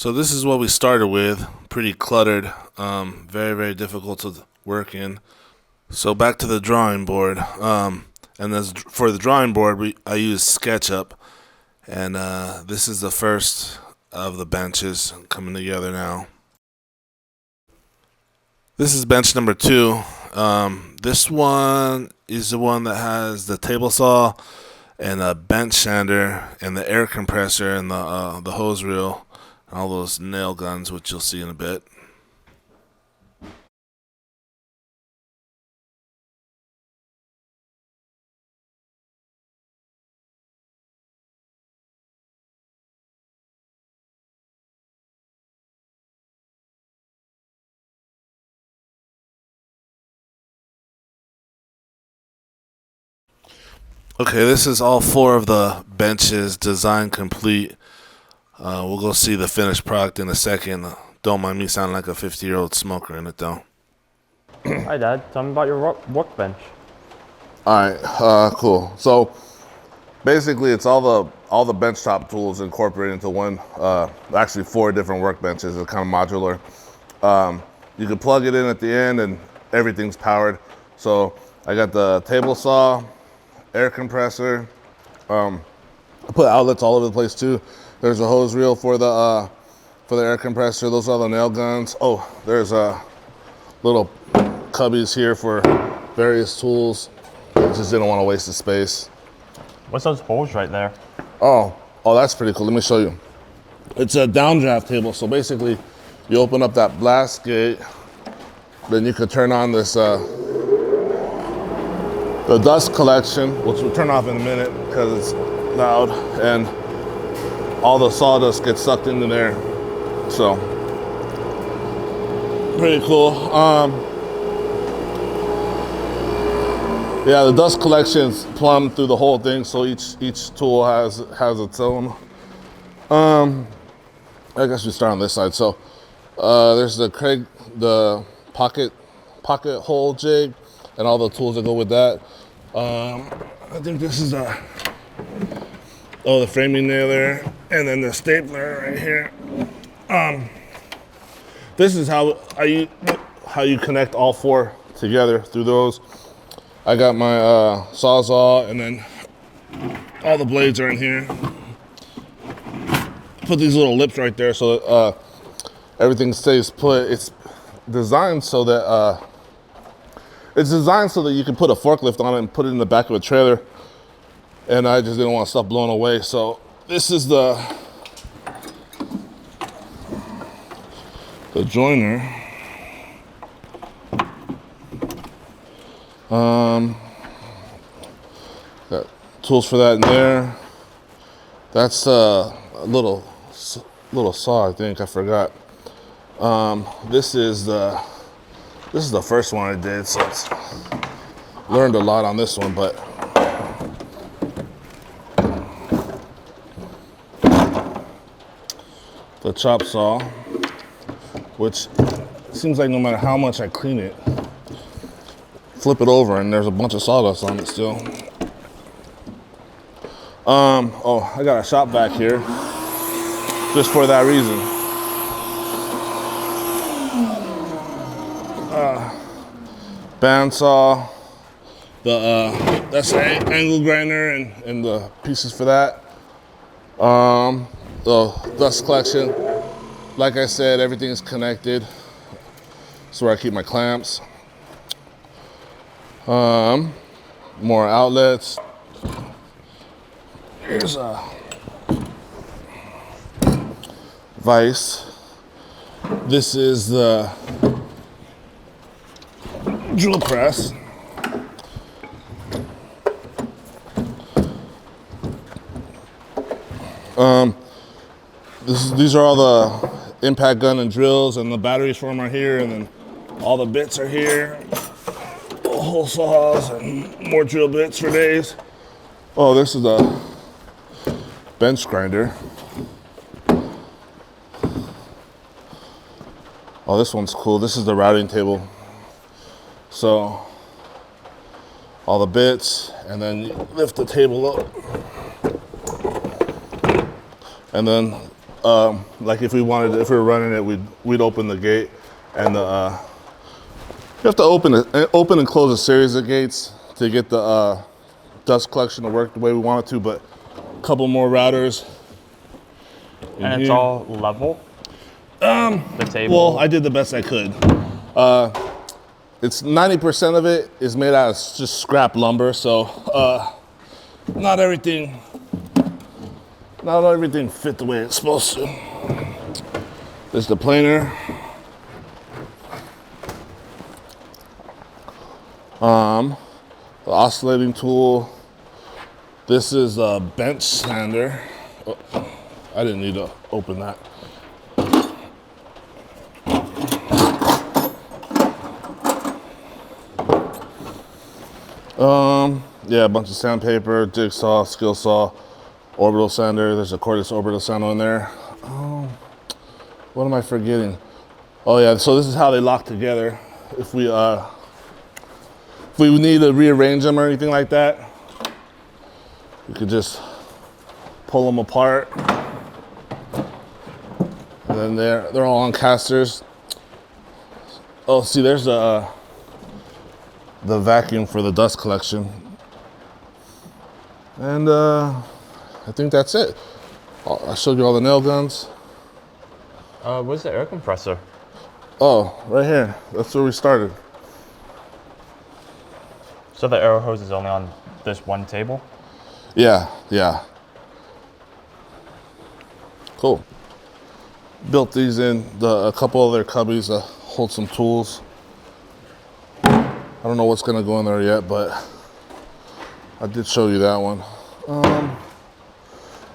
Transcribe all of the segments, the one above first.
So this is what we started with, pretty cluttered, very difficult to work in. So back to the drawing board, and as for the drawing board, I use SketchUp, and this is the first of the benches coming together now. This is bench number 2. This one is the one that has the table saw and a bench sander and the air compressor and the hose reel. All those nail guns, which you'll see in a bit. Okay, this is all 4 of the benches, design complete. We'll go see the finished product in a second. Don't mind me sounding like a 50-year-old smoker in it, though. Hi, Dad. Tell me about your workbench. All right, cool. So basically, it's all the benchtop tools incorporated into one. Actually, 4 different workbenches. It's kind of modular. You can plug it in at the end, and everything's powered. So I got the table saw, air compressor. I put outlets all over the place too. There's a hose reel for the air compressor. Those are the nail guns. Oh, there's little cubbies here for various tools. I just didn't want to waste the space. What's those holes right there? Oh, that's pretty cool. Let me show you. It's a downdraft table. So basically, you open up that blast gate, then you could turn on this the dust collection, which we'll turn off in a minute because it's loud, and all the sawdust gets sucked into there. So pretty cool. Yeah, the dust collection's plumbed through the whole thing, so each tool has its own. I guess we start on this side. So there's the pocket hole jig, and all the tools that go with that. I think this is the framing nailer, and then the stapler right here. This is how you connect all 4 together through those. I got my Sawzall, and then all the blades are in here. Put these little lips right there so that everything stays put. It's designed so that you can put a forklift on it and put it in the back of a trailer. And I just didn't want stuff blown away. So this is the joiner. Got tools for that in there. That's a little saw, I think. I forgot. This is the first one I did, so it's learned a lot on this one, but the chop saw, which seems like no matter how much I clean it, flip it over and there's a bunch of sawdust on it still. I got a shop vac here just for that reason. Bandsaw, that's the angle grinder and the pieces for that. The dust collection, like I said, everything's connected. That's where I keep my clamps. More outlets. Here's a vise. This is the drill press. These are all the impact gun and drills, and the batteries for them are here, and then all the bits are here. Hole saws and more drill bits for days. Oh, this is the bench grinder. Oh, this one's cool. This is the routing table. So all the bits, and then you lift the table up, and then Like if we wanted, if we were running it, we'd open the gate, and you have to open and close a series of gates to get the dust collection to work the way we want it to. But a couple more routers. And it's all level? The table? Well, I did the best I could. It's 90% of it is made out of just scrap lumber, so not everything fit the way it's supposed to. There's the planer. The oscillating tool. This is a bench sander. Oh, I didn't need to open that. Yeah, a bunch of sandpaper, jigsaw, skill saw, orbital sander. There's a cordless orbital sander in there. What am I forgetting? Oh yeah, so this is how they lock together. If we need to rearrange them or anything like that, you could just pull them apart. And then they're all on casters. Oh, see, there's the vacuum for the dust collection. And I think that's it. I showed you all the nail guns. Where's the air compressor? Oh, right here. That's where we started. So the air hose is only on this one table? Yeah. Cool. Built these in a couple of their cubbies to hold some tools. I don't know what's gonna go in there yet, but I did show you that one.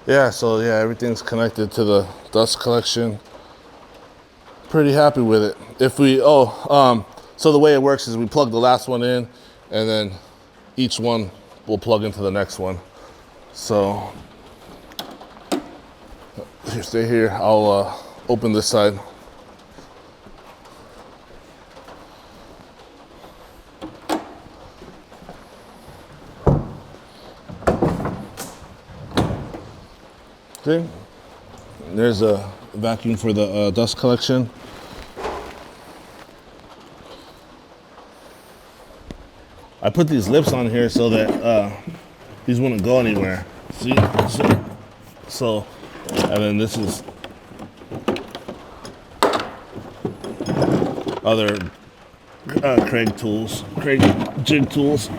Yeah, so yeah, everything's connected to the dust collection. Pretty happy with it. So the way it works is we plug the last one in, and then each one will plug into the next one. So here, stay here. I'll open this side. Okay, there's a vacuum for the dust collection. I put these lips on here so that these wouldn't go anywhere. See? So, and then this is other Craig jig tools.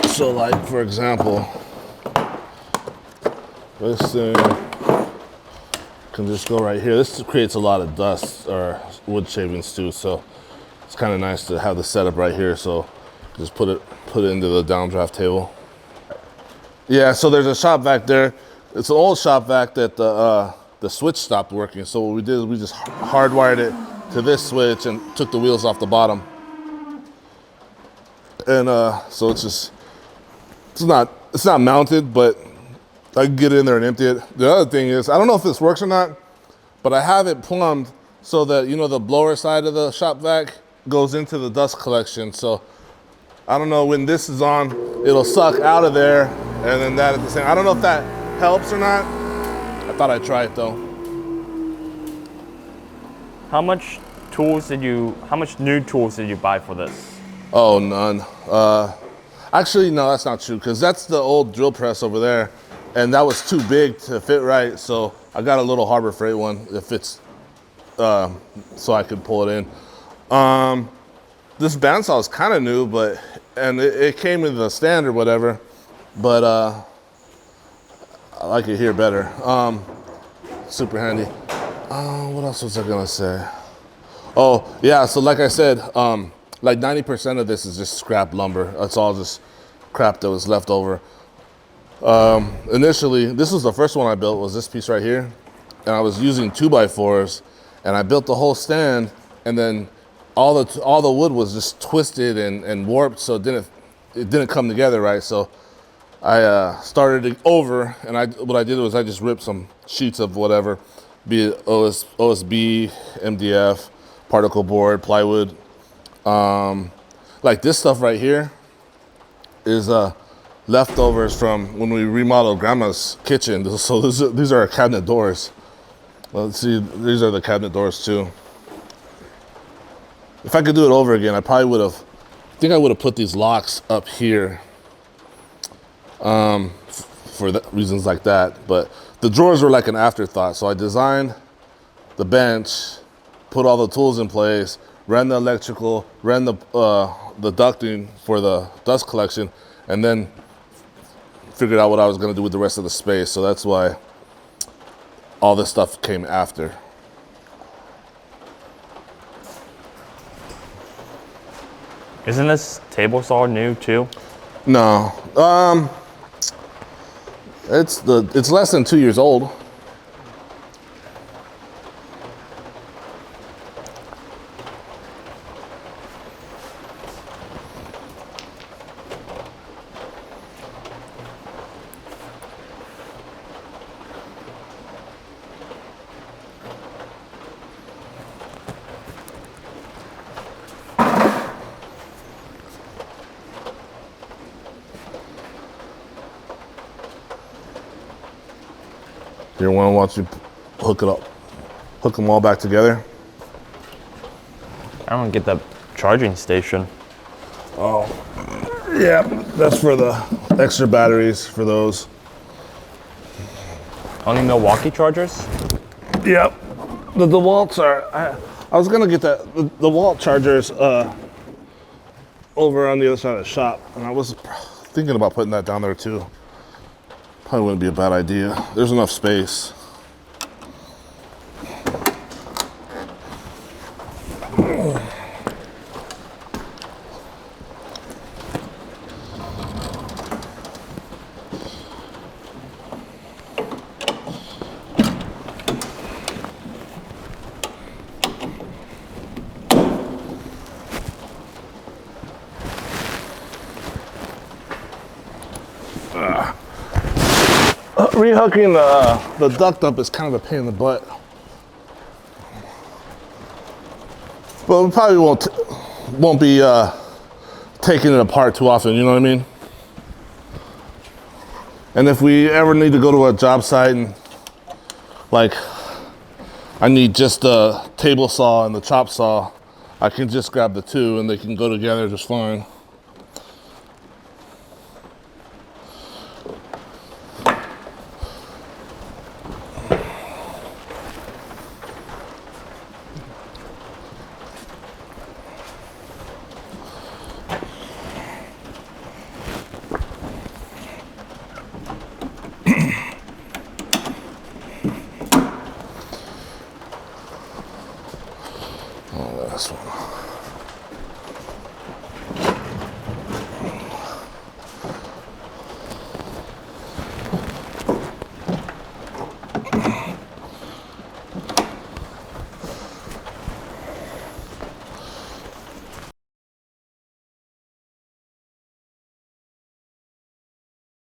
So like, for example, this thing can just go right here. This creates a lot of dust or wood shavings too, so it's kind of nice to have the setup right here. So just put it into the downdraft table. Yeah, so there's a shop vac there. It's an old shop vac that the switch stopped working. So what we did is we just hardwired it to this switch and took the wheels off the bottom. And so it's not mounted, but I can get in there and empty it. The other thing is, I don't know if this works or not, but I have it plumbed so that, you know, the blower side of the shop vac goes into the dust collection. So I don't know, when this is on, it'll suck out of there, and then that at the same. I don't know if that helps or not. I thought I'd try it though. How much new tools did you buy for this? Oh, none. Actually, no, that's not true, because that's the old drill press over there, and that was too big to fit right, so I got a little Harbor Freight one that fits, so I could pull it in. This bandsaw is kind of new, and it came in the stand or whatever, but I like it here better. Super handy. What else was I gonna say? Oh, yeah, so like I said, like 90% of this is just scrap lumber. It's all just crap that was left over. Initially, this was the first one I built, was this piece right here. And I was using 2x4s, and I built the whole stand, and then all the wood was just twisted and warped, so it didn't come together right. So I started it over, and what I did was I just ripped some sheets of whatever, be it OSB, MDF, particle board, plywood. Like this stuff right here is leftovers from when we remodeled Grandma's kitchen. So these are our cabinet doors. Let's see, these are the cabinet doors too. If I could do it over again, I probably would have, I think I would have put these locks up here for reasons like that. But the drawers were like an afterthought. So I designed the bench, put all the tools in place, ran the electrical, ran the ducting for the dust collection, and then figured out what I was gonna do with the rest of the space. So that's why all this stuff came after. Isn't this table saw new too? No, it's less than 2 years old. Your one wants you hook it up, hook them all back together. I don't get that charging station. Oh, yeah, that's for the extra batteries for those. Only Milwaukee chargers? Yep, the DeWalt's are. I was gonna get the DeWalt chargers over on the other side of the shop, and I was thinking about putting that down there too. Probably wouldn't be a bad idea. There's enough space. Rehooking the duct up is kind of a pain in the butt. But we probably won't be taking it apart too often, you know what I mean? And if we ever need to go to a job site and like I need just the table saw and the chop saw, I can just grab the two and they can go together just fine. Oh, last one.